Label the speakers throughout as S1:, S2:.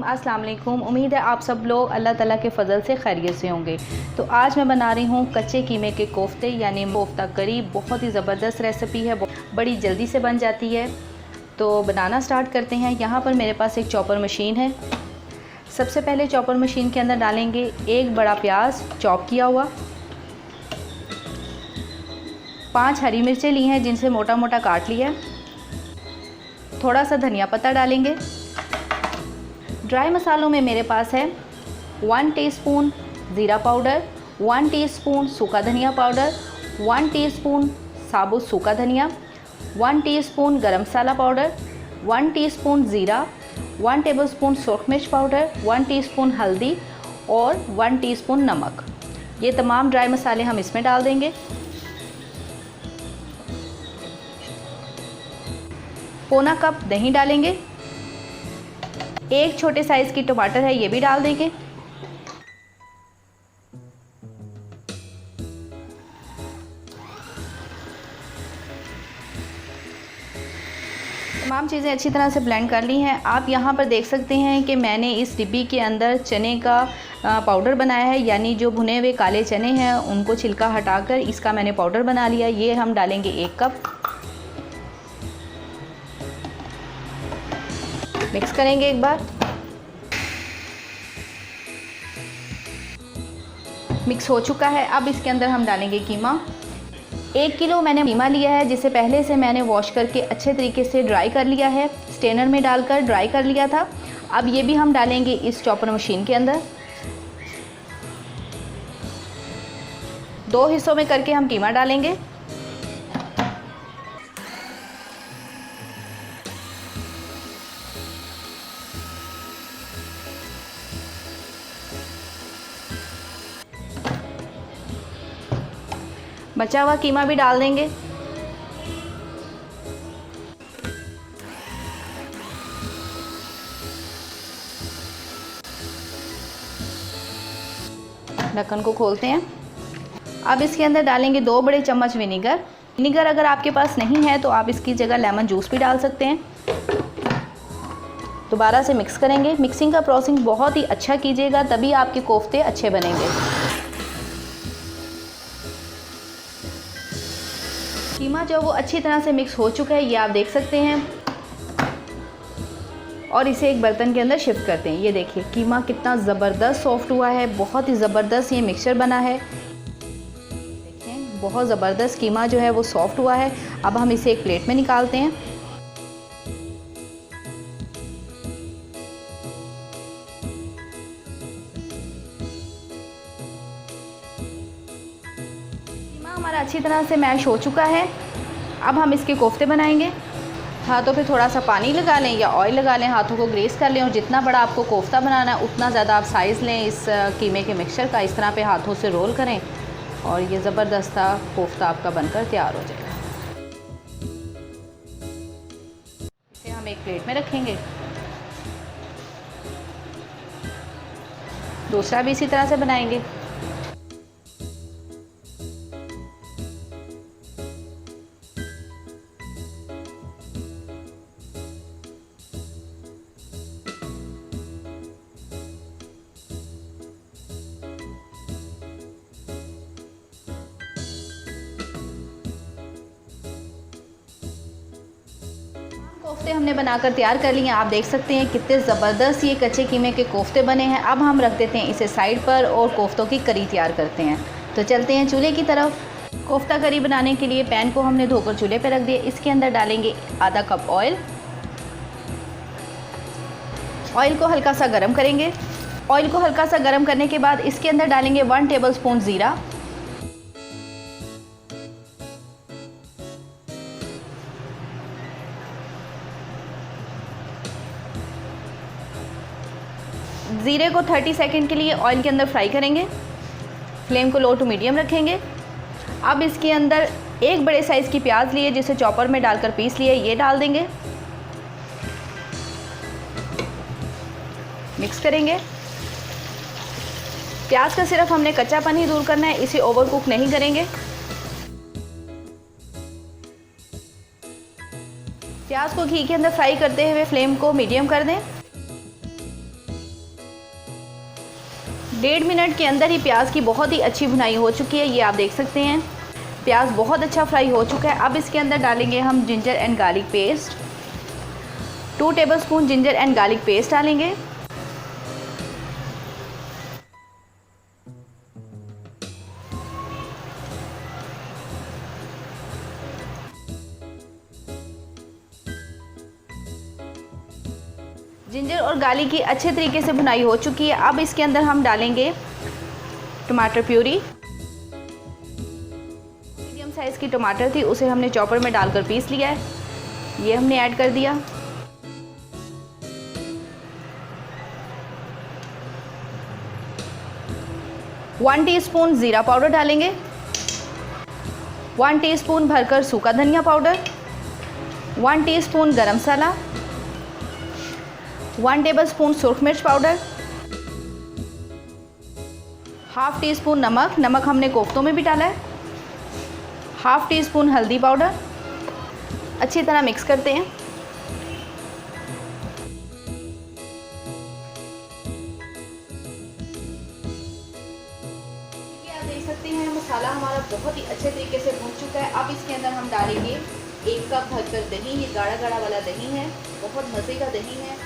S1: अस्सलाम वालेकुम। उम्मीद है आप सब लोग अल्लाह ताला के फ़ज़ल से खैरियत से होंगे। तो आज मैं बना रही हूँ कच्चे कीमे के कोफ्ते यानी कोफ्ता करी। बहुत ही ज़बरदस्त रेसिपी है, बड़ी जल्दी से बन जाती है। तो बनाना स्टार्ट करते हैं। यहाँ पर मेरे पास एक चॉपर मशीन है। सबसे पहले चॉपर मशीन के अंदर डालेंगे एक बड़ा प्याज चॉप किया हुआ, 5 हरी मिर्चें ली हैं जिनसे मोटा मोटा काट लिया है, थोड़ा सा धनिया पत्ता डालेंगे। ड्राई मसालों में मेरे पास है 1 टीस्पून ज़ीरा पाउडर, 1 टीस्पून सूखा धनिया पाउडर, 1 टीस्पून साबुत सूखा धनिया, 1 टीस्पून गरम मसाला पाउडर, 1 टीस्पून ज़ीरा, 1 टेबलस्पून सूरख मिर्च पाउडर, 1 टीस्पून हल्दी और 1 टीस्पून नमक। ये तमाम ड्राई मसाले हम इसमें डाल देंगे। पौना कप दही डालेंगे। एक छोटे साइज़ की टमाटर है, ये भी डाल देंगे। तमाम चीज़ें अच्छी तरह से ब्लेंड कर ली हैं। आप यहाँ पर देख सकते हैं कि मैंने इस डिब्बी के अंदर चने का पाउडर बनाया है, यानी जो भुने हुए काले चने हैं उनको छिलका हटाकर इसका मैंने पाउडर बना लिया। ये हम डालेंगे 1 कप। मिक्स करेंगे एक बार। मिक्स हो चुका है। अब इसके अंदर हम डालेंगे कीमा। 1 किलो मैंने कीमा लिया है जिसे पहले से मैंने वॉश करके अच्छे तरीके से ड्राई कर लिया है, स्ट्रेनर में डालकर ड्राई कर लिया था। अब ये भी हम डालेंगे इस चॉपर मशीन के अंदर। 2 हिस्सों में करके हम कीमा डालेंगे। बचा हुआ कीमा भी डाल देंगे। ढक्कन को खोलते हैं। अब इसके अंदर डालेंगे 2 बड़े चम्मच विनीगर। विनीगर अगर आपके पास नहीं है तो आप इसकी जगह लेमन जूस भी डाल सकते हैं। दोबारा से मिक्स करेंगे। मिक्सिंग का प्रोसेस बहुत ही अच्छा कीजिएगा, तभी आपके कोफ्ते अच्छे बनेंगे। कीमा जो वो अच्छी तरह से मिक्स हो चुका है, ये आप देख सकते हैं। और इसे एक बर्तन के अंदर शिफ्ट करते हैं। ये देखिए कीमा कितना ज़बरदस्त सॉफ्ट हुआ है, बहुत ही ज़बरदस्त ये मिक्सचर बना है। देखिए बहुत ज़बरदस्त कीमा जो है वो सॉफ्ट हुआ है। अब हम इसे एक प्लेट में निकालते हैं। कीमा हमारा अच्छी तरह से मैश हो चुका है। अब हम इसके कोफ्ते बनाएंगे। हाथों पे थोड़ा सा पानी लगा लें या ऑयल लगा लें, हाथों को ग्रीस कर लें और जितना बड़ा आपको कोफ्ता बनाना है उतना ज़्यादा आप साइज़ लें इस कीमे के मिक्सचर का। इस तरह पे हाथों से रोल करें और ये ज़बरदस्त कोफ्ता आपका बनकर तैयार हो जाएगा। इसे हम एक प्लेट में रखेंगे। दूसरा भी इसी तरह से बनाएंगे। कोफ्ते हमने बनाकर तैयार कर लिए हैं। आप देख सकते हैं कितने ज़बरदस्त ये कच्चे कीमे के कोफ्ते बने हैं। अब हम रख देते हैं इसे साइड पर और कोफ्तों की करी तैयार करते हैं। तो चलते हैं चूल्हे की तरफ। कोफ्ता करी बनाने के लिए पैन को हमने धोकर चूल्हे पर रख दिया। इसके अंदर डालेंगे आधा कप ऑयल। ऑयल को हल्का सा गर्म करेंगे। ऑयल को हल्का सा गर्म करने के बाद इसके अंदर डालेंगे 1 टेबलस्पून ज़ीरा, ज़ीरे को 30 सेकंड के लिए ऑयल के अंदर फ्राई करेंगे। फ्लेम को लो टू मीडियम रखेंगे। अब इसके अंदर एक बड़े साइज़ की प्याज लिए जिसे चॉपर में डालकर पीस लिए, ये डाल देंगे। मिक्स करेंगे। प्याज का सिर्फ हमने कच्चापन ही दूर करना है, इसे ओवर कुक नहीं करेंगे। प्याज को घी के अंदर फ्राई करते हुए फ्लेम को मीडियम कर दें। 1.5 मिनट के अंदर ही प्याज की बहुत ही अच्छी भुनाई हो चुकी है। ये आप देख सकते हैं प्याज बहुत अच्छा फ्राई हो चुका है। अब इसके अंदर डालेंगे हम ginger and garlic paste. 2 tablespoon ginger and garlic paste डालेंगे। जिंजर और गार्लिक की अच्छे तरीके से भुनाई हो चुकी है। अब इसके अंदर हम डालेंगे टमाटर प्यूरी। मीडियम साइज़ की टमाटर थी, उसे हमने चॉपर में डालकर पीस लिया है। ये हमने ऐड कर दिया। वन टीस्पून ज़ीरा पाउडर डालेंगे। 1 टीस्पून भरकर सूखा धनिया पाउडर। 1 टीस्पून गरम मसाला। 1 टेबलस्पून सुरख मिर्च पाउडर। हाफ़ टी स्पून नमक, नमक हमने कोफ्तों में भी डाला है। हाफ़ टी स्पून हल्दी पाउडर। अच्छी तरह मिक्स करते हैं। ये आप देख सकते हैं मसाला हमारा बहुत ही अच्छे तरीके से भून चुका है। अब इसके अंदर हम डालेंगे 1 कप भरकर दही। ये गाढ़ा गाढ़ा वाला दही है, बहुत मज़े का दही है।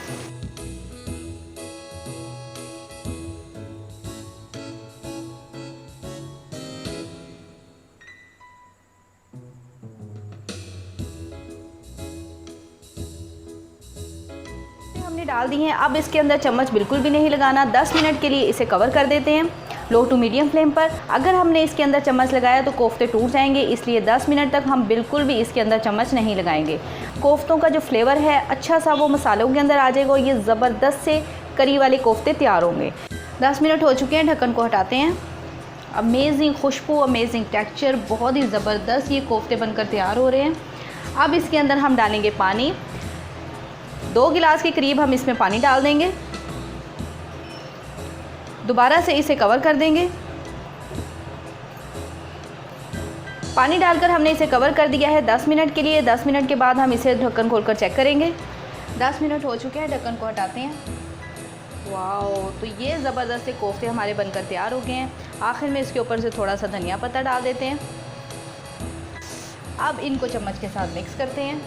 S1: हमने डाल दी हैं। अब इसके अंदर चम्मच बिल्कुल भी नहीं लगाना। 10 मिनट के लिए इसे कवर कर देते हैं लो टू मीडियम फ्लेम पर। अगर हमने इसके अंदर चम्मच लगाया तो कोफ्ते टूट जाएंगे, इसलिए 10 मिनट तक हम बिल्कुल भी इसके अंदर चम्मच नहीं लगाएंगे। कोफ्तों का जो फ्लेवर है अच्छा सा वो मसालों के अंदर आ जाएगा। ये ज़बरदस्त से करी वाले कोफ्ते तैयार होंगे। 10 मिनट हो चुके हैं, ढक्कन को हटाते हैं। अमेजिंग खुशबू, अमेजिंग टेक्सचर, बहुत ही ज़बरदस्त ये कोफ्ते बनकर तैयार हो रहे हैं। अब इसके अंदर हम डालेंगे पानी। 2 गिलास के करीब हम इसमें पानी डाल देंगे। दोबारा से इसे कवर कर देंगे। पानी डालकर हमने इसे कवर कर दिया है 10 मिनट के लिए। 10 मिनट के बाद हम इसे ढक्कन खोलकर चेक करेंगे। 10 मिनट हो चुके हैं, ढक्कन को हटाते हैं। वाओ, तो ये ज़बरदस्त से कोफ्ते हमारे बनकर तैयार हो गए हैं। आखिर में इसके ऊपर से थोड़ा सा धनिया पत्ता डाल देते हैं। अब इनको चम्मच के साथ मिक्स करते हैं।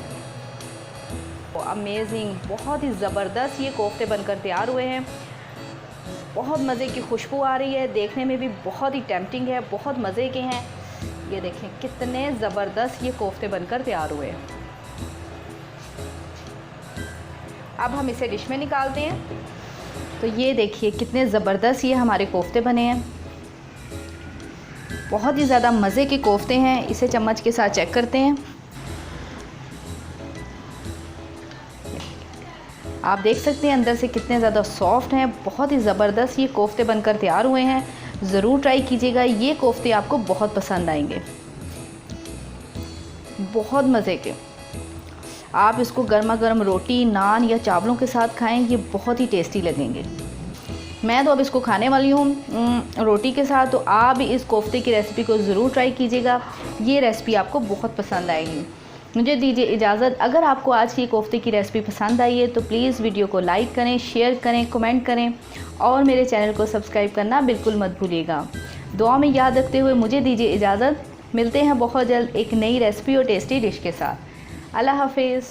S1: अमेजिंग, बहुत ही ज़बरदस्त ये कोफ्ते बनकर तैयार हुए हैं। बहुत मज़े की खुशबू आ रही है, देखने में भी बहुत ही टेम्पटिंग है, बहुत मज़े के हैं। ये देखें कितने ज़बरदस्त ये कोफ्ते बनकर तैयार हुए हैं। अब हम इसे डिश में निकालते हैं। तो ये देखिए कितने ज़बरदस्त ये हमारे कोफ्ते बने हैं। बहुत ही ज़्यादा मज़े के कोफ्ते हैं। इसे चम्मच के साथ चेक करते हैं। आप देख सकते हैं अंदर से कितने ज़्यादा सॉफ्ट हैं। बहुत ही ज़बरदस्त ये कोफ्ते बनकर तैयार हुए हैं। ज़रूर ट्राई कीजिएगा, ये कोफ्ते आपको बहुत पसंद आएंगे, बहुत मज़े के। आप इसको गर्मा गर्म रोटी, नान या चावलों के साथ खाएं, ये बहुत ही टेस्टी लगेंगे। मैं तो अब इसको खाने वाली हूँ रोटी के साथ। तो आप भी इस कोफ्ते की रेसिपी को ज़रूर ट्राई कीजिएगा, ये रेसिपी आपको बहुत पसंद आएगी। मुझे दीजिए इजाज़त। अगर आपको आज की कोफ्ते की रेसिपी पसंद आई है तो प्लीज़ वीडियो को लाइक करें, शेयर करें, कमेंट करें और मेरे चैनल को सब्सक्राइब करना बिल्कुल मत भूलिएगा। दुआ में याद रखते हुए मुझे दीजिए इजाज़त। मिलते हैं बहुत जल्द एक नई रेसिपी और टेस्टी डिश के साथ। अल्लाह हाफिज़।